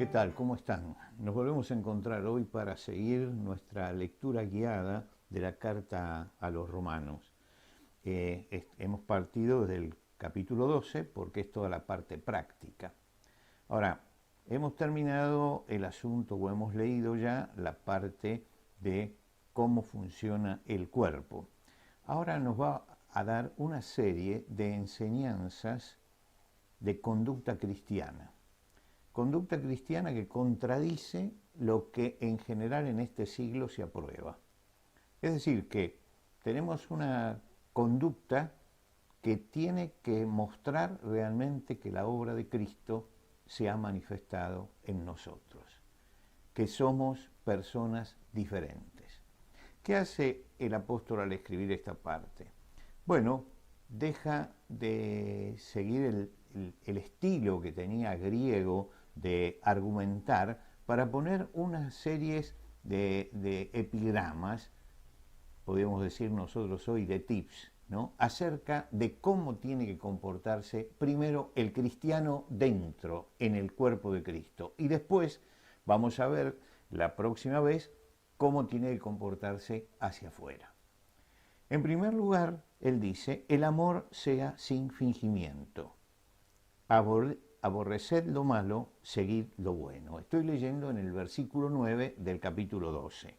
¿Qué tal? ¿Cómo están? Nos volvemos a encontrar hoy para seguir nuestra lectura guiada de la carta a los romanos. Hemos partido desde el capítulo 12 porque es toda la parte práctica. Ahora, hemos terminado el asunto o hemos leído ya la parte de cómo funciona el cuerpo. Ahora nos va a dar una serie de enseñanzas de conducta cristiana. Conducta cristiana que contradice lo que en general en este siglo se aprueba. Es decir, que tenemos una conducta que tiene que mostrar realmente que la obra de Cristo se ha manifestado en nosotros, que somos personas diferentes. ¿Qué hace el apóstol al escribir esta parte? Bueno, deja de seguir el estilo que tenía griego de argumentar para poner unas series de epigramas, podríamos decir nosotros hoy de tips, ¿no?, acerca de cómo tiene que comportarse primero el cristiano dentro, en el cuerpo de Cristo, y después vamos a ver la próxima vez cómo tiene que comportarse hacia afuera. En primer lugar, él dice, el amor sea sin fingimiento. Aborreced lo malo, seguid lo bueno. Estoy leyendo en el versículo 9 del capítulo 12.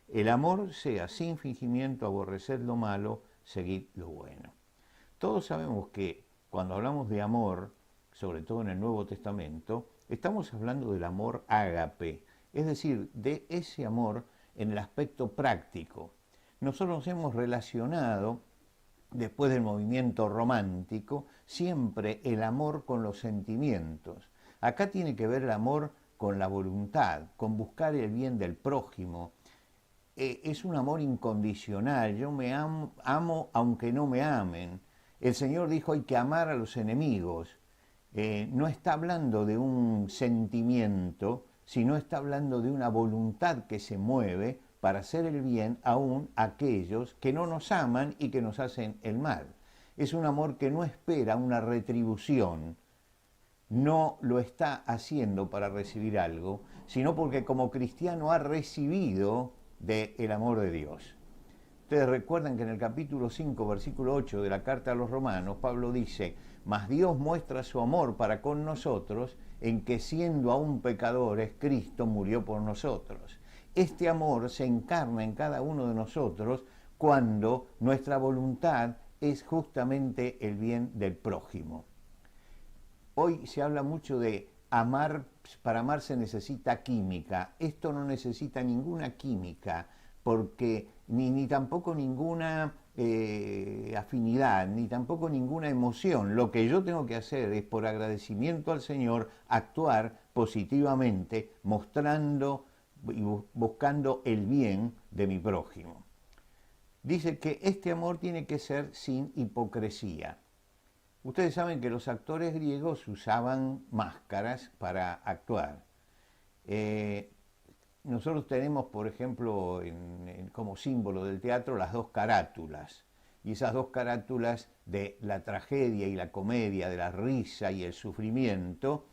El amor sea sin fingimiento, aborreced lo malo, seguid lo bueno. Todos sabemos que cuando hablamos de amor, sobre todo en el Nuevo Testamento, estamos hablando del amor ágape, es decir, de ese amor en el aspecto práctico. Nosotros nos hemos relacionado, después del movimiento romántico, siempre el amor con los sentimientos. Acá tiene que ver el amor con la voluntad, con buscar el bien del prójimo. Es un amor incondicional, yo me amo aunque no me amen. El Señor dijo hay que amar a los enemigos. No está hablando de un sentimiento, sino está hablando de una voluntad que se mueve para hacer el bien aún a aquellos que no nos aman y que nos hacen el mal. Es un amor que no espera una retribución, no lo está haciendo para recibir algo, sino porque como cristiano ha recibido del amor de Dios. Ustedes recuerdan que en el capítulo 5, versículo 8 de la carta a los romanos, Pablo dice, mas Dios muestra su amor para con nosotros en que siendo aún pecadores, Cristo murió por nosotros. Este amor se encarna en cada uno de nosotros cuando nuestra voluntad es justamente el bien del prójimo. Hoy se habla mucho de amar, para amar se necesita química. Esto no necesita ninguna química, porque ni tampoco ninguna afinidad, ni tampoco ninguna emoción. Lo que yo tengo que hacer es, por agradecimiento al Señor, actuar positivamente, mostrando y buscando el bien de mi prójimo. Dice que este amor tiene que ser sin hipocresía. Ustedes saben que los actores griegos usaban máscaras para actuar. Nosotros tenemos, por ejemplo, como símbolo del teatro, las dos carátulas. Y esas dos carátulas de la tragedia y la comedia, de la risa y el sufrimiento,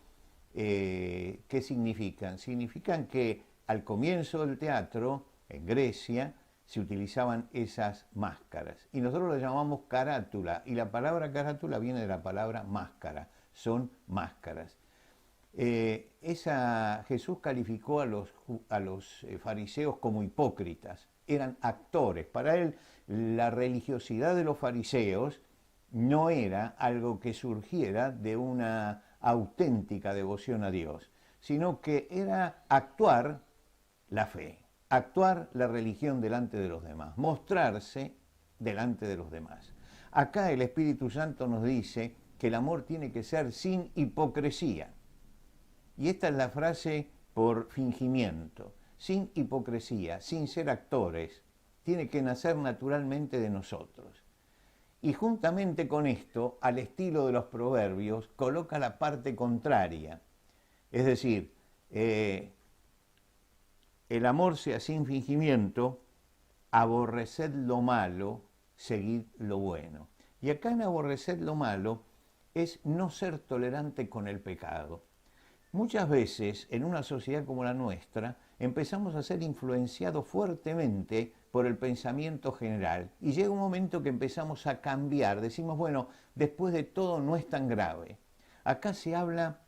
¿qué significan? Significan que al comienzo del teatro, en Grecia, se utilizaban esas máscaras. Y nosotros las llamamos carátula, y la palabra carátula viene de la palabra máscara, son máscaras. Jesús calificó a los fariseos como hipócritas, eran actores. Para él la religiosidad de los fariseos no era algo que surgiera de una auténtica devoción a Dios, sino que era actuar la fe, actuar la religión delante de los demás, mostrarse delante de los demás. Acá el Espíritu Santo nos dice que el amor tiene que ser sin hipocresía. Y esta es la frase por fingimiento, sin hipocresía, sin ser actores, tiene que nacer naturalmente de nosotros. Y juntamente con esto, al estilo de los proverbios, coloca la parte contraria, es decir, el amor sea sin fingimiento, aborreced lo malo, seguid lo bueno. Y acá en aborreced lo malo es no ser tolerante con el pecado. Muchas veces en una sociedad como la nuestra empezamos a ser influenciados fuertemente por el pensamiento general y llega un momento que empezamos a cambiar, decimos, bueno, después de todo no es tan grave. Acá se habla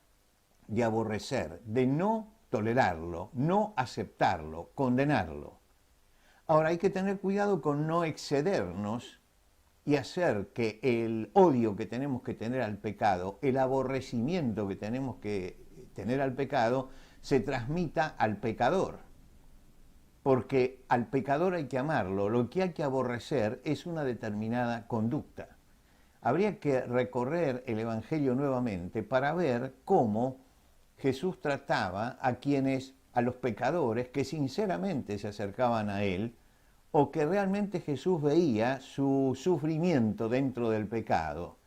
de aborrecer, de no tolerarlo, no aceptarlo, condenarlo. Ahora hay que tener cuidado con no excedernos y hacer que el odio que tenemos que tener al pecado, el aborrecimiento que tenemos que tener al pecado, se transmita al pecador. Porque al pecador hay que amarlo, lo que hay que aborrecer es una determinada conducta. Habría que recorrer el Evangelio nuevamente para ver cómo Jesús trataba a los pecadores que sinceramente se acercaban a Él, o que realmente Jesús veía su sufrimiento dentro del pecado.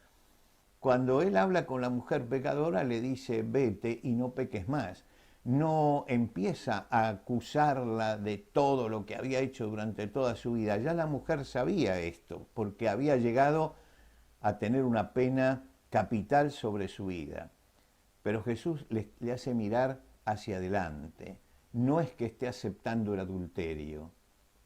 Cuando Él habla con la mujer pecadora, le dice, vete y no peques más. No empieza a acusarla de todo lo que había hecho durante toda su vida. Ya la mujer sabía esto, porque había llegado a tener una pena capital sobre su vida. Pero Jesús le hace mirar hacia adelante. No es que esté aceptando el adulterio,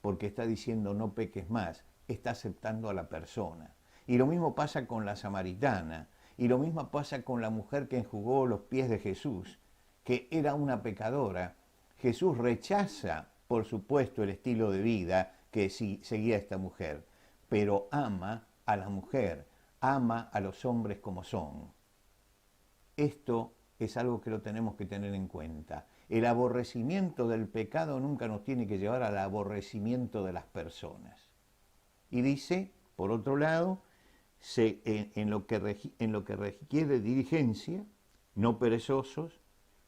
porque está diciendo no peques más, está aceptando a la persona. Y lo mismo pasa con la samaritana, y lo mismo pasa con la mujer que enjugó los pies de Jesús, que era una pecadora. Jesús rechaza, por supuesto, el estilo de vida que seguía esta mujer, pero ama a la mujer, ama a los hombres como son. Esto es algo que lo tenemos que tener en cuenta. El aborrecimiento del pecado nunca nos tiene que llevar al aborrecimiento de las personas. Y dice, por otro lado, en lo que requiere diligencia, no perezosos,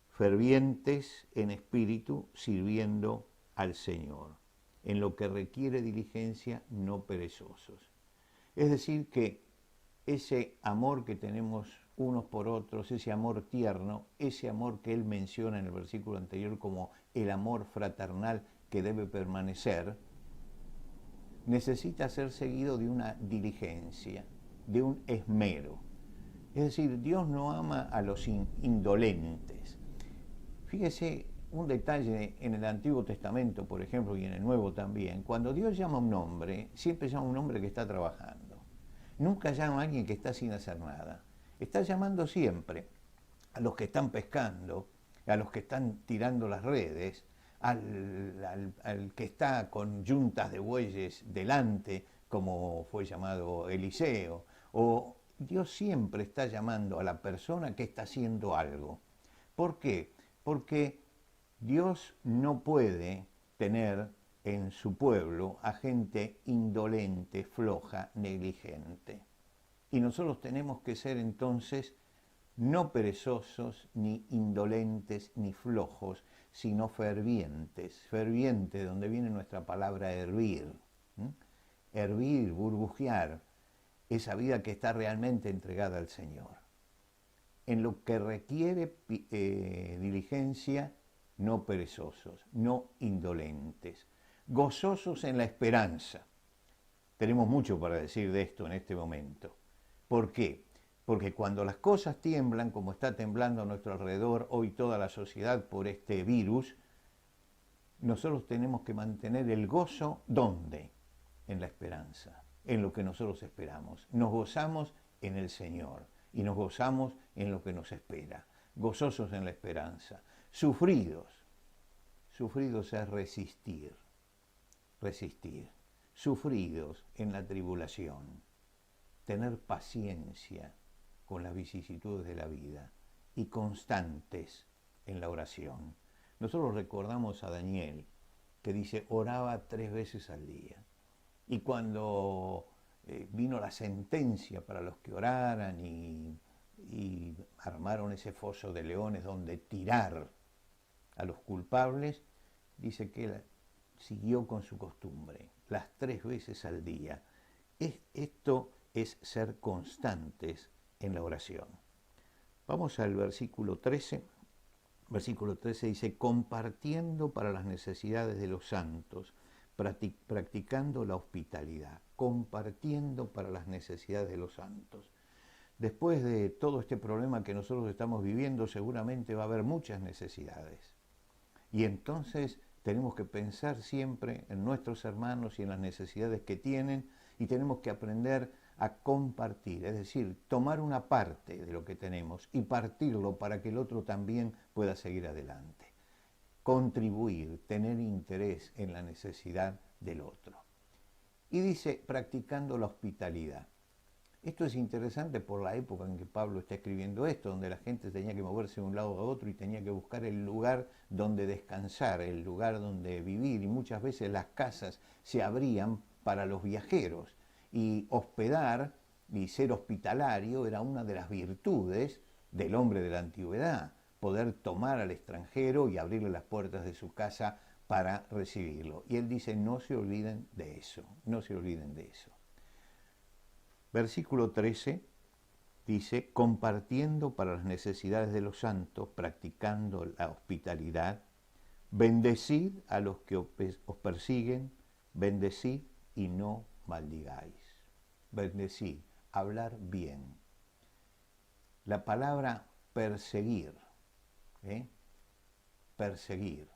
fervientes en espíritu, sirviendo al Señor. En lo que requiere diligencia, no perezosos. Es decir, que ese amor que tenemos unos por otros, ese amor tierno, ese amor que él menciona en el versículo anterior como el amor fraternal que debe permanecer, necesita ser seguido de una diligencia, de un esmero. Es decir, Dios no ama a los indolentes. Fíjese un detalle en el Antiguo Testamento, por ejemplo, y en el Nuevo también. Cuando Dios llama a un hombre, siempre llama a un hombre que está trabajando. Nunca llama a alguien que está sin hacer nada. Está llamando siempre a los que están pescando, a los que están tirando las redes, al que está con yuntas de bueyes delante, como fue llamado Eliseo. O Dios siempre está llamando a la persona que está haciendo algo. ¿Por qué? Porque Dios no puede tener en su pueblo a gente indolente, floja, negligente. Y nosotros tenemos que ser entonces no perezosos, ni indolentes, ni flojos, sino fervientes. Ferviente, de donde viene nuestra palabra hervir. Hervir, burbujear, esa vida que está realmente entregada al Señor. En lo que requiere diligencia, no perezosos, no indolentes, gozosos en la esperanza. Tenemos mucho para decir de esto en este momento. ¿Por qué? Porque cuando las cosas tiemblan, como está temblando a nuestro alrededor hoy toda la sociedad por este virus, nosotros tenemos que mantener el gozo, ¿dónde? En la esperanza, en lo que nosotros esperamos. Nos gozamos en el Señor y nos gozamos en lo que nos espera. Gozosos en la esperanza. Sufridos. Sufridos es resistir. Resistir. Sufridos en la tribulación. Tener paciencia con las vicisitudes de la vida y constantes en la oración. Nosotros recordamos a Daniel, que dice, oraba 3 veces al día. Y cuando vino la sentencia para los que oraran y armaron ese foso de leones donde tirar a los culpables, dice que él siguió con su costumbre, las 3 veces al día. Esto es ser constantes en la oración. Vamos al versículo 13. Versículo 13 dice, compartiendo para las necesidades de los santos, practicando la hospitalidad, compartiendo para las necesidades de los santos. Después de todo este problema que nosotros estamos viviendo, seguramente va a haber muchas necesidades. Y entonces tenemos que pensar siempre en nuestros hermanos y en las necesidades que tienen, y tenemos que aprender a compartir, es decir, tomar una parte de lo que tenemos y partirlo para que el otro también pueda seguir adelante. Contribuir, tener interés en la necesidad del otro. Y dice, practicando la hospitalidad. Esto es interesante por la época en que Pablo está escribiendo esto, donde la gente tenía que moverse de un lado a otro y tenía que buscar el lugar donde descansar, el lugar donde vivir, y muchas veces las casas se abrían para los viajeros, y hospedar y ser hospitalario era una de las virtudes del hombre de la antigüedad, poder tomar al extranjero y abrirle las puertas de su casa para recibirlo. Y él dice, no se olviden de eso, no se olviden de eso. Versículo 13 dice, compartiendo para las necesidades de los santos, practicando la hospitalidad, bendecid a los que os persiguen, bendecid y no maldigáis. Bendecid, hablar bien. La palabra perseguir, perseguir,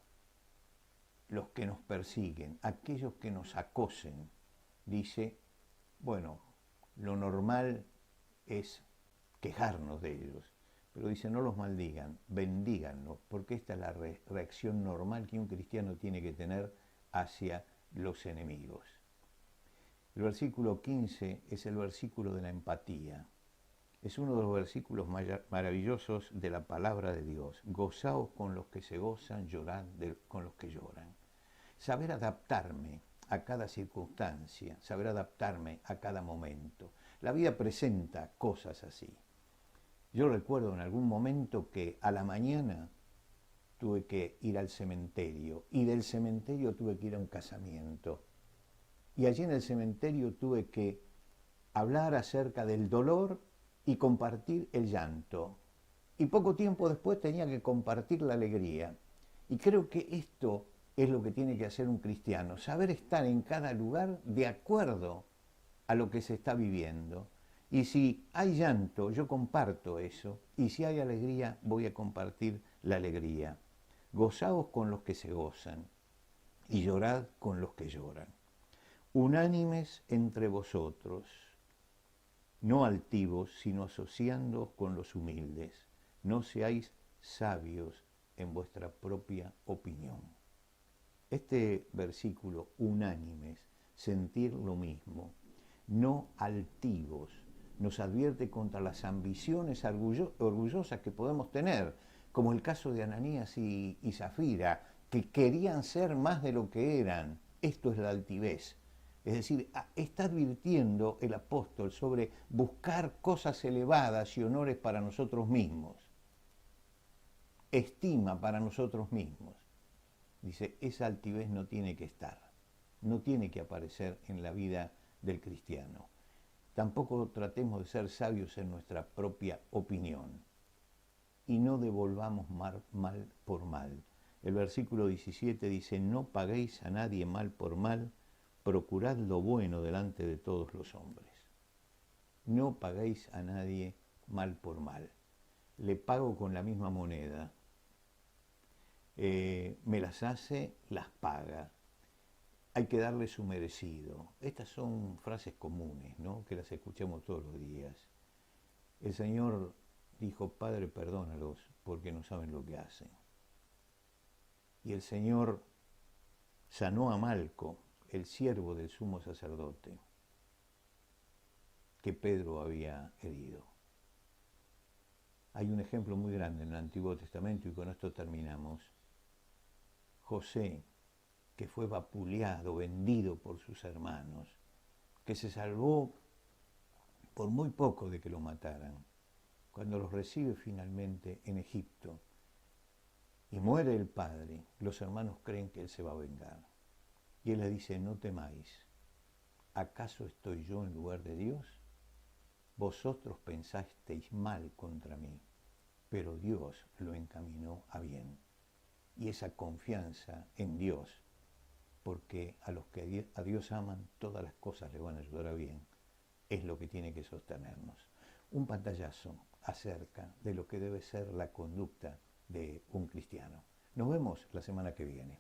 los que nos persiguen, aquellos que nos acosen, dice, bueno, lo normal es quejarnos de ellos, pero dice no los maldigan, bendíganlos, porque esta es la reacción normal que un cristiano tiene que tener hacia los enemigos. El versículo 15 es el versículo de la empatía. Es uno de los versículos maravillosos de la palabra de Dios. Gozaos con los que se gozan, llorad con los que lloran. Saber adaptarme a cada circunstancia, saber adaptarme a cada momento. La vida presenta cosas así. Yo recuerdo en algún momento que a la mañana tuve que ir al cementerio y del cementerio tuve que ir a un casamiento. Y allí en el cementerio tuve que hablar acerca del dolor y compartir el llanto. Y poco tiempo después tenía que compartir la alegría. Y creo que esto es lo que tiene que hacer un cristiano, saber estar en cada lugar de acuerdo a lo que se está viviendo. Y si hay llanto, yo comparto eso, y si hay alegría, voy a compartir la alegría. Gozaos con los que se gozan, y llorad con los que lloran. Unánimes entre vosotros, no altivos, sino asociándoos con los humildes. No seáis sabios en vuestra propia opinión. Este versículo, unánimes, sentir lo mismo, no altivos, nos advierte contra las ambiciones orgullosas que podemos tener, como el caso de Ananías y Zafira, que querían ser más de lo que eran. Esto es la altivez. Es decir, está advirtiendo el apóstol sobre buscar cosas elevadas y honores para nosotros mismos, estima para nosotros mismos. Dice, esa altivez no tiene que estar, no tiene que aparecer en la vida del cristiano. Tampoco tratemos de ser sabios en nuestra propia opinión y no devolvamos mal por mal. El versículo 17 dice, no paguéis a nadie mal por mal, procurad lo bueno delante de todos los hombres. No paguéis a nadie mal por mal. Le pago con la misma moneda. Me las hace, las paga. Hay que darle su merecido. Estas son frases comunes, ¿no?, que las escuchamos todos los días. El Señor dijo, Padre, perdónalos porque no saben lo que hacen. Y el Señor sanó a Malco, el siervo del sumo sacerdote, que Pedro había herido. Hay un ejemplo muy grande en el Antiguo Testamento, y con esto terminamos. José, que fue vapuleado, vendido por sus hermanos, que se salvó por muy poco de que lo mataran, cuando los recibe finalmente en Egipto y muere el padre, los hermanos creen que él se va a vengar. Y él le dice, no temáis, ¿acaso estoy yo en lugar de Dios? Vosotros pensasteis mal contra mí, pero Dios lo encaminó a bien. Y esa confianza en Dios, porque a los que a Dios aman, todas las cosas le van a ayudar a bien, es lo que tiene que sostenernos. un pantallazo acerca de lo que debe ser la conducta de un cristiano. Nos vemos la semana que viene.